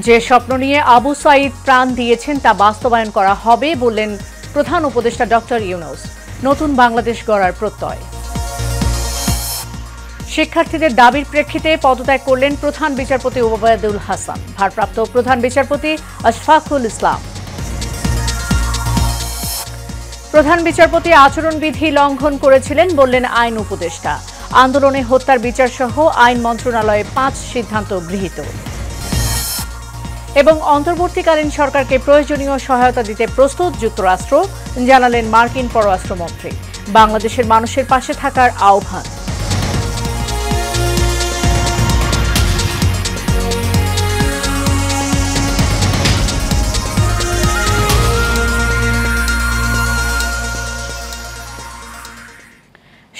যে স্বপ্ন নিয়ে আবু সাঈদ প্রাণ দিয়েছেন তা বাস্তবায়ন করা হবে বললেন প্রধান উপদেষ্টা ডক্টর ইউনূস। নতুন বাংলাদেশ গড়ার প্রত্যয়। শিক্ষার্থীদের দাবির প্রেক্ষিতে পদত্যাগ করলেন প্রধান বিচারপতি ওবায়দুল হাসান। ভারপ্রাপ্ত প্রধান বিচারপতি আশফাকুল ইসলাম। প্রধান বিচারপতি আচরণবিধি লঙ্ঘন করেছিলেন বললেন আইন উপদেষ্টা। আন্দোলনে হত্যার বিচার সহ আইন মন্ত্রণালয়ে 5 সিদ্ধান্ত গৃহীত। এবং অন্তর্বর্তীকালীন সরকারকে প্রয়োজনীয় সহায়তা দিতে প্রস্তুত যুক্তরাষ্ট্র, জানালেন মার্কিন পররাষ্ট্রমন্ত্রী। বাংলাদেশের মানুষের পাশে থাকার আহ্বান।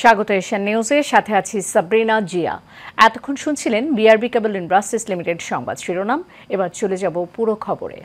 স্বাগত এশিয়ান নিউজে, সাথে আছি সাবরিনা জিয়া। এতক্ষণ শুনছিলেন বিআরবি কেবল ইন্ডাস্ট্রিজ লিমিটেড সংবাদ শিরোনাম। এবার চলে যাব পুরো খবরে।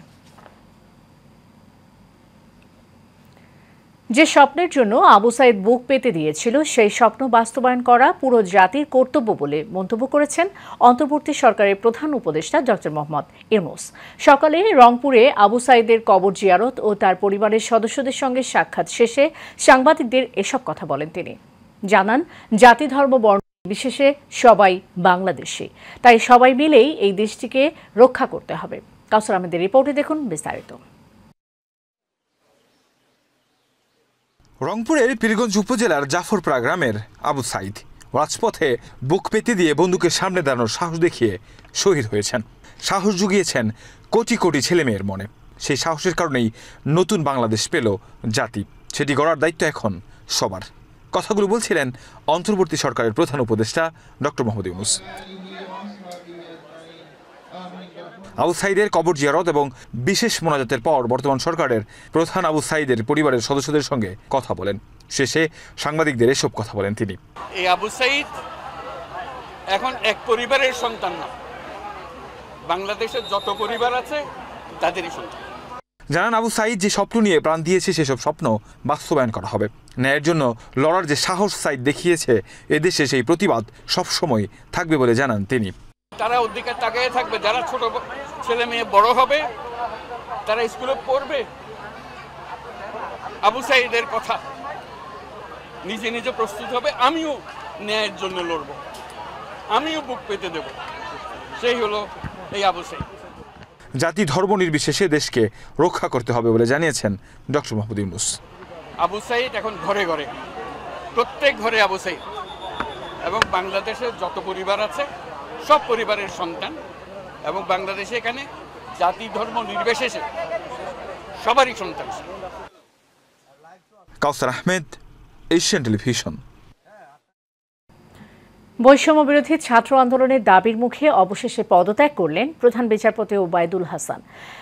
যে স্বপ্নের জন্য আবু সাঈদ বুক পেতে দিয়েছিল, সেই স্বপ্ন বাস্তবায়ন করা পুরো জাতির কর্তব্য বলে মন্তব্য করেছেন অন্তর্বর্তী সরকারের প্রধান উপদেষ্টা ডক্টর মোহাম্মদ ইউনূস। সকালে রংপুরে আবু সাঈদের কবর জিয়ারত ও তার পরিবারের সদস্যদের সঙ্গে সাক্ষাৎ শেষে সাংবাদিকদের এসব কথা বলেন তিনি। জানান, জাতি ধর্ম বর্ণ বিশেষে সবাই বাংলাদেশী, তাই সবাই মিলেই এই দেশটিকে রক্ষা করতে হবে। কাউসার আহমেদের রিপোর্টে দেখুন বিস্তারিত। রংপুরের পীরগঞ্জ উপজেলার জাফরপাড়া গ্রামের আবু সাঈদ রাজপথে বুক পেতে দিয়ে বন্দুকের সামনে দাঁড়ানোর সাহস দেখিয়ে শহীদ হয়েছেন। সাহস জুগিয়েছেন কোটি কোটি ছেলেমেয়ের মনে। সেই সাহসের কারণেই নতুন বাংলাদেশ পেল জাতি। সেটি গড়ার দায়িত্ব এখন সবার। কথাগুলো বলছিলেন অন্তর্বর্তী সরকারের প্রধান উপদেষ্টা ডক্টর মোহাম্মদ ইউনূস। আবু সাঈদের কবর জিয়ারত এবং বিশেষ মোনাজাতের পর বর্তমান সরকারের প্রধান আবু সাঈদের পরিবারের সদস্যদের সঙ্গে কথা বলেন। শেষে সাংবাদিকদের এসব কথা বলেন তিনি। এই আবু সাঈদ এখন এক পরিবারের সন্তান না, বাংলাদেশের যত পরিবার আছে তাদেরই সন্তান। জানান, আবু সাঈদ যে স্বপ্ন নিয়ে প্রাণ দিয়েছে সেসব স্বপ্ন বাস্তবায়ন করা হবে। ন্যায়ের জন্য লড়ার যে সাহস সাঈদ দেখিয়েছে, এদেশে সেই প্রতিবাদ সবসময় থাকবে বলে জানান তিনি। তারা অধিকার তাকিয়ে থাকবে, যারা ছোট ছেলে মেয়ে বড় হবে, তারা স্কুলে পড়বে, আবু সাঈদের কথা নিজে নিজে প্রস্তুত হবে। আমিও ন্যায়ের জন্য লড়ব, আমিও বুক পেতে দেব। সেই হলো এই আবু সাঈদ। জাতি ধর্ম নির্বিশেষে দেশকে রক্ষা করতে হবে বলে জানিয়েছেন ডক্টর মোহাম্মদ ইউনূস। আবু সাঈদ এখন ঘরে ঘরে, প্রত্যেক ঘরে আবু সাঈদ, এবং বাংলাদেশের যত পরিবার আছে সব পরিবারের সন্তান, এবং বাংলাদেশে এখানে জাতি ধর্ম নির্বিশেষে সবারই সন্তান। কাউসার আহমেদ, এশিয়ান টেলিভিশন। বৈষম্য বিরোধী ছাত্র আন্দোলনের দাবির মুখে অবশেষে পদত্যাগ করলেন প্রধান বিচারপতি ওবায়দুল হাসান।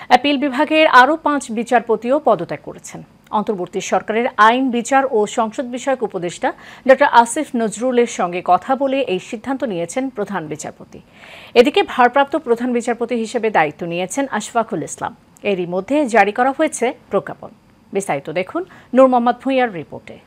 অ্যাপিল বিভাগের আরও 5 বিচারপতিও পদত্যাগ করেছেন। অন্তর্বর্তী সরকারের আইন, বিচার ও সংসদ বিষয়ক উপদেষ্টা ডক্টর আসিফ নজরুলের সঙ্গে কথা বলে এই সিদ্ধান্ত নিয়েছেন প্রধান বিচারপতি। এদিকে ভারপ্রাপ্ত প্রধান বিচারপতি হিসেবে দায়িত্ব নিয়েছেন আশফাকুল ইসলাম। এরই মধ্যে জারি করা হয়েছে প্রজ্ঞাপন। বিস্তারিত দেখুন নূর মোহাম্মদ ভূঁইয়ার রিপোর্টে।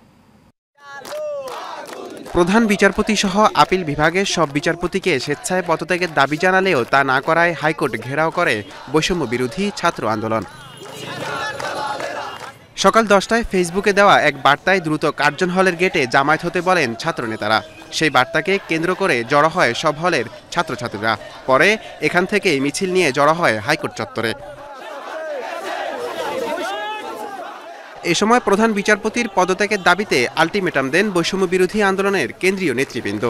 প্রধান বিচারপতি সহ আপিল বিভাগের সব বিচারপতিকে স্বেচ্ছায় পদত্যাগের দাবি জানালেও তা না করায় হাইকোর্ট ঘেরাও করে বৈষম্য বিরোধী ছাত্র আন্দোলন। সকাল 10টায় ফেসবুকে দেওয়া এক বার্তায় দ্রুত কার্জন হলের গেটে জামায়াত হতে বলেন ছাত্রনেতারা। সেই বার্তাকে কেন্দ্র করে জড়ো হয় সব হলের ছাত্রছাত্রীরা। পরে এখান থেকেই মিছিল নিয়ে জড়ো হয় হাইকোর্ট চত্বরে। এ সময় প্রধান বিচারপতির পদত্যাগের দাবিতে আলটিমেটাম দেন বৈষম্য বিরোধী আন্দোলনের কেন্দ্রীয় নেতৃবৃন্দ।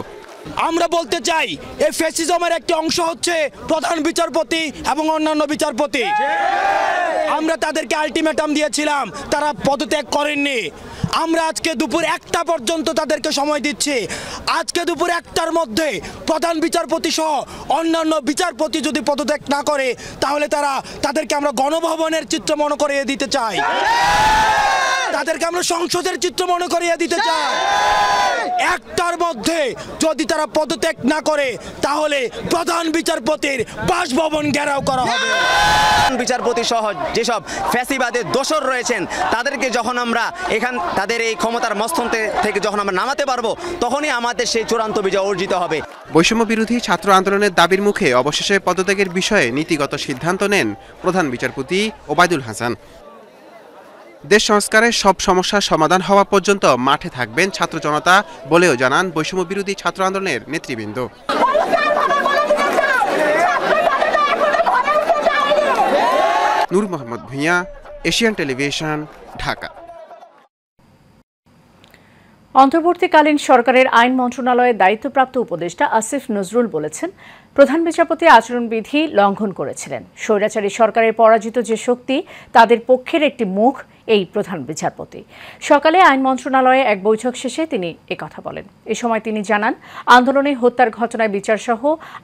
আমরা বলতে চাই, এই ফ্যাসিজমের একটি অংশ হচ্ছে প্রধান বিচারপতি এবং অন্যান্য বিচারপতি। আমরা তাদেরকে আলটিমেটাম দিয়েছিলাম, তারা পদত্যাগ করেননি। আমরা আজকে দুপুর 1টা পর্যন্ত তাদেরকে সময় দিচ্ছি। আজকে দুপুর 1টার মধ্যে প্রধান বিচারপতি সহ অন্যান্য বিচারপতি যদি পদত্যাগ না করে, তাহলে তাদেরকে আমরা গণভবনের চিত্র মনে করিয়ে দিতে চাই। তাদেরকে আমরা সংসদের চিত্র মনে করিয়ে দিতে চাই। একটার মধ্যে যদি তারা পদত্যাগ না করে তাহলে প্রধান বিচারপতির বাসভবন ঘেরাও করা হবে। বিচারপতি সহ যেসব ফ্যাসিবাদের দোসর রয়েছেন তাদেরকে যখন আমরা তাদের এই ক্ষমতার মস্তন থেকে যখন আমরা নামাতে পারবো তখনই আমাদের সেই চূড়ান্ত বিজয় অর্জিত হবে। বৈষম্য বিরোধী ছাত্র আন্দোলনের দাবির মুখে অবশেষে পদত্যাগের বিষয়ে নীতিগত সিদ্ধান্ত নেন প্রধান বিচারপতি ওবায়দুল হাসান। দেশ সংস্কারের সব সমস্যার সমাধান হওয়া পর্যন্ত মাঠে থাকবেন ছাত্র জনতা বলেও জানান বৈষম্য বিরোধী ছাত্র আন্দোলনের নেতৃবৃন্দ। নূর মোহাম্মদ ভূঁইয়া, এশিয়ান টেলিভিশন, ঢাকা। অন্তর্বর্তীকালীন সরকারের আইন মন্ত্রণালয়ের দায়িত্বপ্রাপ্ত উপদেষ্টা আসিফ নজরুল বলেছেন, প্রধান বিচারপতি আচরণবিধি লঙ্ঘন করেছিলেন। স্বৈরাচারী সরকারের পরাজিত যে শক্তি তাদের পক্ষের একটি মুখ এই প্রধান বিচারপতি। সকালে আইন মন্ত্রণালয়ে এক বৈঠক শেষে তিনি একথা বলেন। এ সময় তিনি জানান, আন্দোলনে হত্যার ঘটনায় বিচারসহ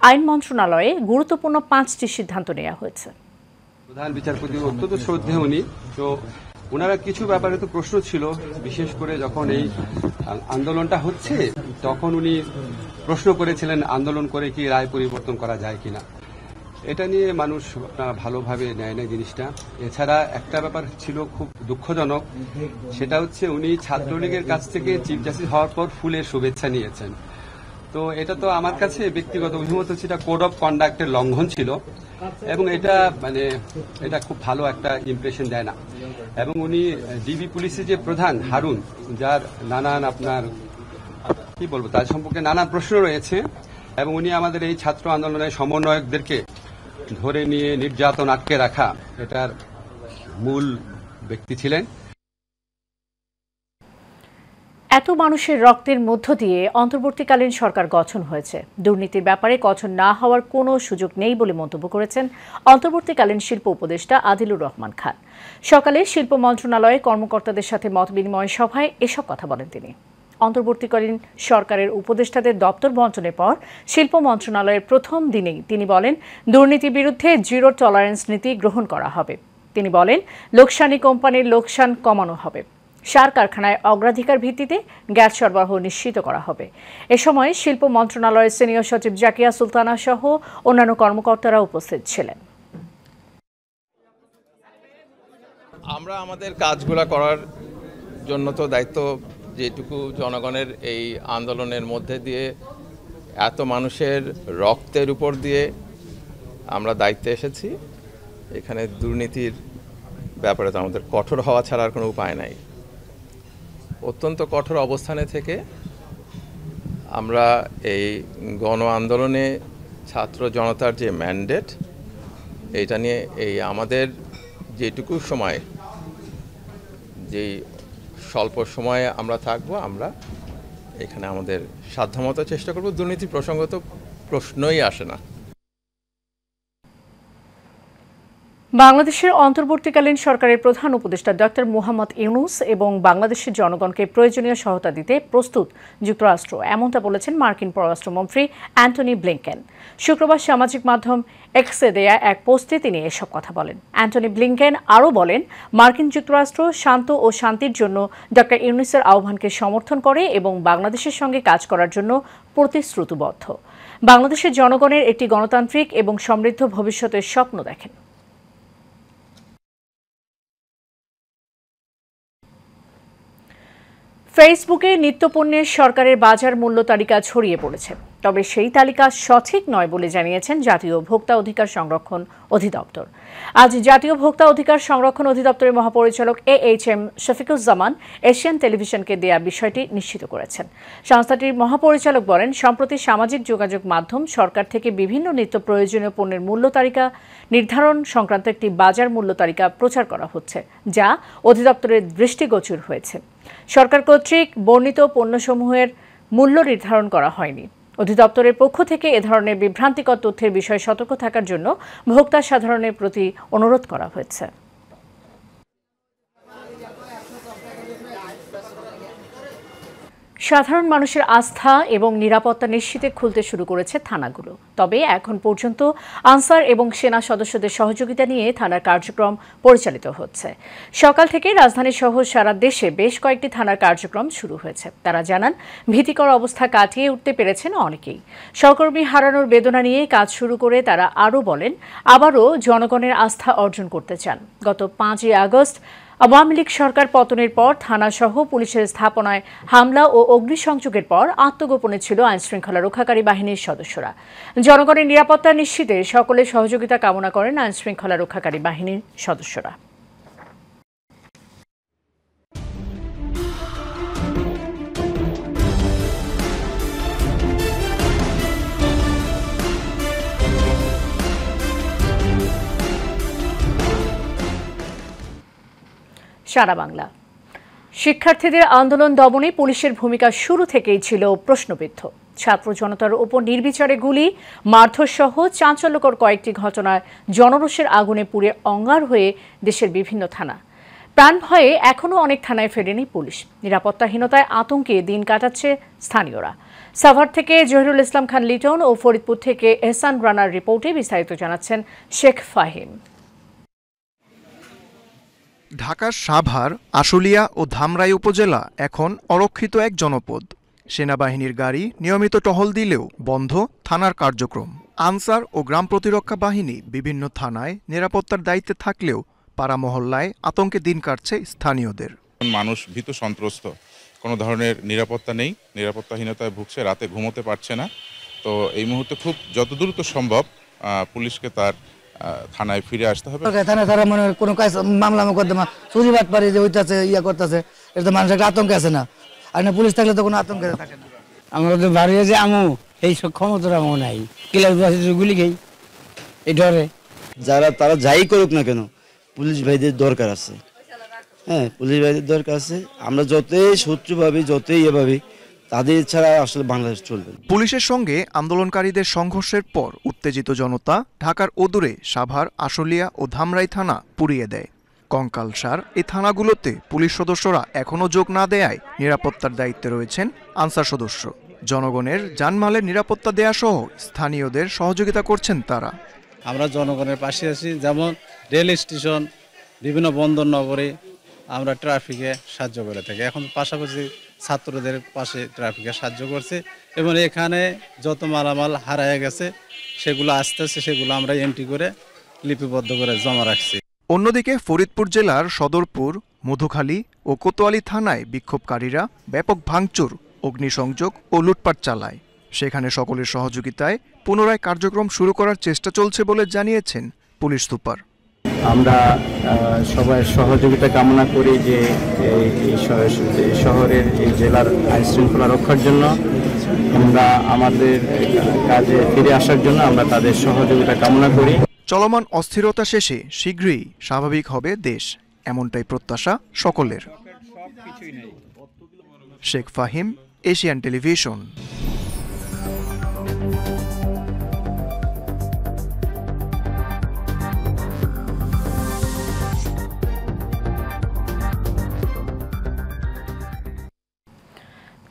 আইন মন্ত্রণালয়ে গুরুত্বপূর্ণ 5টি সিদ্ধান্ত নেওয়া হয়েছে। প্রধান বিচারপতি অত্যন্ত শ্রদ্ধেয় উনি, তো ওনারা কিছু ব্যাপারে তো প্রশ্ন ছিল, বিশেষ করে যখন এই আন্দোলনটা হচ্ছে তখন উনি প্রশ্ন করেছিলেন আন্দোলন করে কি রায় পরিবর্তন করা যায় কিনা। এটা নিয়ে মানুষ ভালোভাবে নেয় না জিনিসটা। এছাড়া একটা ব্যাপার ছিল খুব দুঃখজনক, সেটা হচ্ছে উনি ছাত্রলীগের কাছ থেকে চিফ জাস্টিস হওয়ার পর ফুলের শুভেচ্ছা নিয়েছেন। তো এটা তো আমার কাছে ব্যক্তিগত অভিমত হচ্ছে এটা কোড অফ কন্ডাক্টের লঙ্ঘন ছিল এবং এটা খুব ভালো একটা ইমপ্রেশন দেয় না। এবং উনি ডিবি পুলিশের যে প্রধান হারুন, যার নানান তার সম্পর্কে নানান প্রশ্ন রয়েছে, এবং উনি আমাদের এই ছাত্র আন্দোলনের সমন্বয়কদেরকে ধরে নিয়ে নির্যাতন আটকে রাখা এটার মূল ব্যক্তি ছিলেন। এত মানুষের রক্তের মধ্য দিয়ে অন্তর্বর্তীকালীন সরকার গঠন হয়েছে। দুর্নীতির ব্যাপারে গঠন না হওয়ার কোনো সুযোগ নেই বলে মন্তব্য করেছেন অন্তর্বর্তীকালীন শিল্প উপদেষ্টা আদিলুর রহমান খান। সকালে শিল্প মন্ত্রণালয়ে কর্মকর্তাদের সাথে মতবিনিময় সভায় এসব কথা বলেন তিনি। অন্তর্বর্তীকালীন সরকারের উপদেষ্টাদের দপ্তর বণ্টনের পর শিল্প মন্ত্রণালয়ের প্রথম দিনেই তিনি বলেন, দুর্নীতির বিরুদ্ধে জিরো টলারেন্স নীতি গ্রহণ করা হবে। তিনি বলেন, লোকসানি কোম্পানির লোকসান কমানো হবে। সার কারখানায় অগ্রাধিকার ভিত্তিতে গ্যাস সরবরাহ নিশ্চিত করা হবে। এ সময় শিল্প মন্ত্রণালয়ের সিনিয়র সচিব জাকিয়া সুলতানা সহ অন্যান্য কর্মকর্তারা উপস্থিত ছিলেন। আমরা আমাদের কাজগুলো করার জন্য তো দায়িত্ব, যেটুকু জনগণের এই আন্দোলনের মধ্যে দিয়ে এত মানুষের রক্তের উপর দিয়ে আমরা দায়িত্বে এসেছি। এখানে দুর্নীতির ব্যাপারে তো আমাদের কঠোর হওয়া ছাড়া আর কোনো উপায় নাই। অত্যন্ত কঠোর অবস্থানে থেকে আমরা এই গণ আন্দোলনে ছাত্র জনতার যে ম্যান্ডেট, এইটা নিয়ে এই আমাদের যেটুকু সময়, যেই স্বল্প সময়ে আমরা থাকবো, আমরা এখানে আমাদের সাধ্যমতো চেষ্টা করব। দুর্নীতি প্রসঙ্গত প্রশ্নই আসে না। বাংলাদেশের অন্তর্বর্তীকালীন সরকারের প্রধান উপদেষ্টা ডক্টর মোহাম্মদ ইউনূস এবং বাংলাদেশের জনগণকে প্রয়োজনীয় সহায়তা দিতে প্রস্তুত যুক্তরাষ্ট্র, এমনটা বলেছেন মার্কিন পররাষ্ট্রমন্ত্রী অ্যান্টনি ব্লিংকেন। শুক্রবার সামাজিক মাধ্যম এক্সে দেয়া এক পোস্টে তিনি এসব কথা বলেন। অ্যান্টনি ব্লিংকেন আরও বলেন, মার্কিন যুক্তরাষ্ট্র শান্ত ও শান্তির জন্য ডক্টর ইউনূসের আহ্বানকে সমর্থন করে এবং বাংলাদেশের সঙ্গে কাজ করার জন্য প্রতিশ্রুতিবদ্ধ। বাংলাদেশের জনগণের একটি গণতান্ত্রিক এবং সমৃদ্ধ ভবিষ্যতের স্বপ্ন দেখেন। ফেসবুকে নিত্যপণ্যের সরকারের বাজার মূল্য তালিকা ছড়িয়ে পড়েছে, তবে সেই তালিকা সঠিক নয় বলে জানিয়েছেন জাতীয় ভোক্তা অধিকার সংরক্ষণ অধিদপ্তর। আজ জাতীয় ভোক্তা অধিকার সংরক্ষণ অধিদপ্তরের মহাপরিচালক AHM শফিকুজ্জামান এশিয়ান টেলিভিশনকে দেয়া বিষয়টি নিশ্চিত করেছেন। সংস্থাটির মহাপরিচালক বলেন, সম্প্রতি সামাজিক যোগাযোগ মাধ্যম সরকার থেকে বিভিন্ন নিত্য প্রয়োজনীয় পণ্যের মূল্য তালিকা নির্ধারণ সংক্রান্ত একটি বাজার মূল্য তালিকা প্রচার করা হচ্ছে, যা অধিদপ্তরের দৃষ্টিগোচর হয়েছে। সরকার কর্তৃক বর্ণিত পণ্যসমূহের মূল্য নির্ধারণ করা হয়নি। অধিদপ্তরের পক্ষ থেকে এ ধরনের বিভ্রান্তিকর তথ্যের বিষয়ে সতর্ক থাকার জন্য ভোক্তা সাধারণের প্রতি অনুরোধ করা হয়েছে। সাধারণ মানুষের আস্থা এবং নিরাপত্তা নিশ্চিতে খুলতে শুরু করেছে থানাগুলো। তবে এখন পর্যন্ত আনসার এবং সেনা সদস্যদের সহযোগিতা নিয়ে থানার কার্যক্রম পরিচালিত হচ্ছে। সকাল থেকে রাজধানী সহ সারা দেশে বেশ কয়েকটি থানার কার্যক্রম শুরু হয়েছে। তারা জানান, ভীতিকর অবস্থা কাটিয়ে উঠতে পেরেছেন অনেকেই। সহকর্মী হারানোর বেদনা নিয়ে কাজ শুরু করে তারা আরও বলেন, আবারও জনগণের আস্থা অর্জন করতে চান। গত 5ই আগস্ট আওয়ামী লীগ সরকার পতনের পর থানাসহ পুলিশের স্থাপনায় হামলা ও অগ্নিসংযোগের পর আত্মগোপনে ছিল আইনশৃঙ্খলা রক্ষাকারী বাহিনীর সদস্যরা। জনগণের নিরাপত্তা নিশ্চিতে সকলের সহযোগিতা কামনা করেন আইনশৃঙ্খলা রক্ষাকারী বাহিনীর সদস্যরা। সারা বাংলা। শিক্ষার্থীদের আন্দোলন দমনে পুলিশের ভূমিকা শুরু থেকেই ছিল প্রশ্নবিদ্ধ। ছাত্র জনতার উপর নির্বিচারে গুলি, মারধর সহ চাঞ্চল্যকর কয়েকটি ঘটনায় জনরোষের আগুনে পুড়ে অঙ্গার হয়ে দেশের বিভিন্ন থানা। প্রাণ ভয়ে এখনও অনেক থানায় ফেরেনি পুলিশ। নিরাপত্তাহীনতায় আতঙ্কে দিন কাটাচ্ছে স্থানীয়রা। সাভার থেকে জহিরুল ইসলাম খান লিটন ও ফরিদপুর থেকে এহসান রানার রিপোর্টে বিস্তারিত জানাচ্ছেন শেখ ফাহিম। ঢাকার সাভার, আশুলিয়া ও ধামরাই উপজেলা এখন অরক্ষিত এক জনপদ। সেনাবাহিনীর গাড়ি নিয়মিত টহল দিলেও বন্ধ থানার কার্যক্রম। আনসার ও গ্রাম প্রতিরক্ষা বাহিনী বিভিন্ন থানায় নিরাপত্তার দায়িত্বে থাকলেও পাড়া মহল্লায় আতঙ্কে দিন কাটছে স্থানীয়দের। মানুষ ভীত সন্ত্রস্ত, কোনো ধরনের নিরাপত্তা নেই, নিরাপত্তাহীনতায় ভুগছে, রাতে ঘুমোতে পারছে না। তো এই মুহূর্তে খুব যত দ্রুত সম্ভব পুলিশকে তার থানায় ফিরে আসতে হবে। থানায় তারা মনে কোনো কাজ মামলা মোকদ্দমা চুরি বাটপারি যে হইতাছে করতেছে, এটা তো মানুষের আতঙ্কে আছে না। আর না পুলিশ থাকলে তো কোনো আতঙ্কে থাকে না। আমরা তো বাড়িয়ে যে আমু এই সব ক্ষমতা আমু নাই, কিলার গুলি খাই এই ডরে। তারা যাই করুক না কেন, পুলিশ ভাইদের দরকার আছে। হ্যাঁ, পুলিশ ভাইদের দরকার আছে। আমরা যতই শত্রু ভাবি, যতই ভাবি, তাদের ছাড়া আসলে বাংলাদেশ চলবে। পুলিশের সঙ্গে আন্দোলনকারীদের সংঘর্ষের পর উত্তেজিত জনতা ঢাকার অদূরে সাভার, আশুলিয়া ও ধামরাই থানা পুড়িয়ে দেয়। কঙ্কালসার এই থানাগুলোতে পুলিশ সদস্যরা এখনও যোগ না দেয়ায় নিরাপত্তার দায়িত্বে রয়েছেন আনসার সদস্য। জনগণের জানমালের নিরাপত্তা দেয়া সহ স্থানীয়দের সহযোগিতা করছেন তারা। আমরা জনগণের পাশে আছি, যেমন রেল স্টেশন, বিভিন্ন বন্দর নগরে আমরা ট্রাফিকে সাহায্য করে থাকি। এখন পাশাপাশি ছাত্রদের পাশে ট্রাফিকে সাহায্য করছে এবং এখানে যত মালামাল হারায় গেছে সেগুলো আস্তে আস্তে সেগুলো আমরা এন্ট্রি করে লিপিবদ্ধ করে জমা রাখছি। অন্যদিকে ফরিদপুর জেলার সদরপুর, মধুখালী ও কোতোয়ালি থানায় বিক্ষোভকারীরা ব্যাপক ভাঙচুর, অগ্নিসংযোগ ও লুটপাট চালায়। সেখানে সকলের সহযোগিতায় পুনরায় কার্যক্রম শুরু করার চেষ্টা চলছে বলে জানিয়েছেন পুলিশ সুপার। আমরা সবাই সহযোগিতা কামনা করি যে এই শহরের এই জেলার আইন শৃঙ্খলা রক্ষার জন্য, আমরা আমাদের কাজে ফিরে আসার জন্য আমরা তাদের সহযোগিতা কামনা করি। চলমান অস্থিরতা শেষে শীঘ্রই স্বাভাবিক হবে দেশ, এমনটাই প্রত্যাশা সকলের। Sheikh Fahim, Asian television.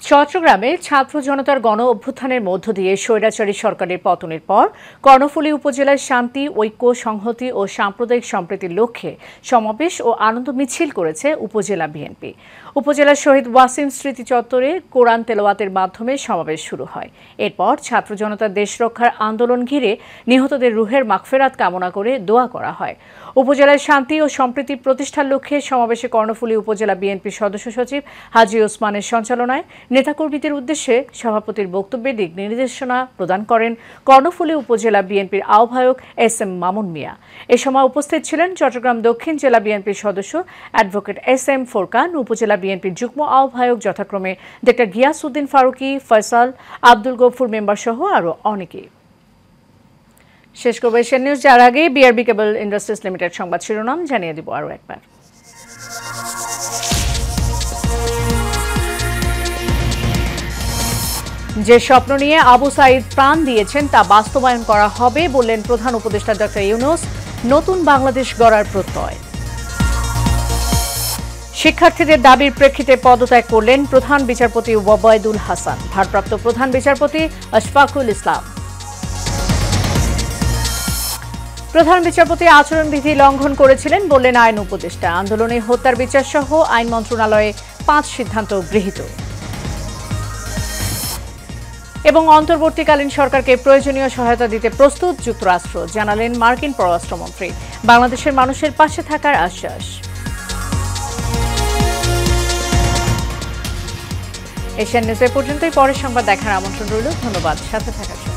চট্টগ্রামে ছাত্র জনতার গণ অভ্যুত্থানের মধ্য দিয়ে স্বৈরাচারী সরকারের পতনের পর কর্ণফুলী উপজেলার শান্তি, ঐক্য, সংহতি ও সাম্প্রদায়িক সম্প্রীতির লক্ষ্যে সমাবেশ ও আনন্দ মিছিল করেছে উপজেলা বিএনপি। উপজেলার শহীদ ওয়াসিম স্মৃতি চত্বরে কোরআন তেলাওয়াতের মাধ্যমে সমাবেশ শুরু হয়। এরপর ছাত্র জনতার দেশ রক্ষার আন্দোলন ঘিরে নিহতদের রুহের মাগফিরাত কামনা করে দোয়া করা হয়। উপজেলার শান্তি ও সম্প্রীতি প্রতিষ্ঠার লক্ষ্যে সমাবেশে কর্ণফুলী উপজেলা বিএনপির সদস্য সচিব হাজী ওসমানের সঞ্চালনায় নেতাকর্মীদের উদ্দেশ্যে সভাপতির বক্তব্যে দিক নির্দেশনা প্রদান করেন কর্ণফুলী উপজেলা বিএনপির আহ্বায়ক এস.এম. মামুন মিয়া। এ সময় উপস্থিত ছিলেন চট্টগ্রাম দক্ষিণ জেলা বিএনপির সদস্য অ্যাডভোকেট এস.এম. ফোরকান, উপজেলা বিএনপির যুগ্ম আহ্বায়ক যথাক্রমে ডক্টর গিয়াসউদ্দিন ফারুকি, ফয়সাল, আব্দুল গফুর মেম্বার সহ আরও অনেকে। শেষ করব এশিয়ান নিউজ, যার আগে বিআরবি কেবল ইন্ডাস্ট্রিজ লিমিটেড সংবাদ শিরোনাম জানিয়ে দিব আরও একবার। যে স্বপ্ন নিয়ে আবু সাঈদ প্রাণ দিয়েছেন তা বাস্তবায়ন করা হবে বললেন প্রধান উপদেষ্টা ডক্টর ইউনূস। নতুন বাংলাদেশ গড়ার প্রত্যয়। শিক্ষার্থীদের দাবির প্রেক্ষিতে পদত্যাগ করলেন প্রধান বিচারপতি ওবায়দুল হাসান। ভারপ্রাপ্ত প্রধান বিচারপতি আশফাকুল ইসলাম। প্রধান বিচারপতি আচরণবিধি লঙ্ঘন করেছিলেন বললেন আইন উপদেষ্টা। আন্দোলনে হত্যার বিচার সহ আইন মন্ত্রণালয়ে 5 সিদ্ধান্ত গৃহীত। এবং অন্তর্বর্তীকালীন সরকারকে প্রয়োজনীয় সহায়তা দিতে প্রস্তুত যুক্তরাষ্ট্র, জানালেন মার্কিন পররাষ্ট্রমন্ত্রী। বাংলাদেশের মানুষের পাশে থাকার আশ্বাস। এশিয়ান নিউজ পর্যন্তই। পরের সংবাদ দেখার আমন্ত্রণ রইল। ধন্যবাদ সাথে থাকার জন্য।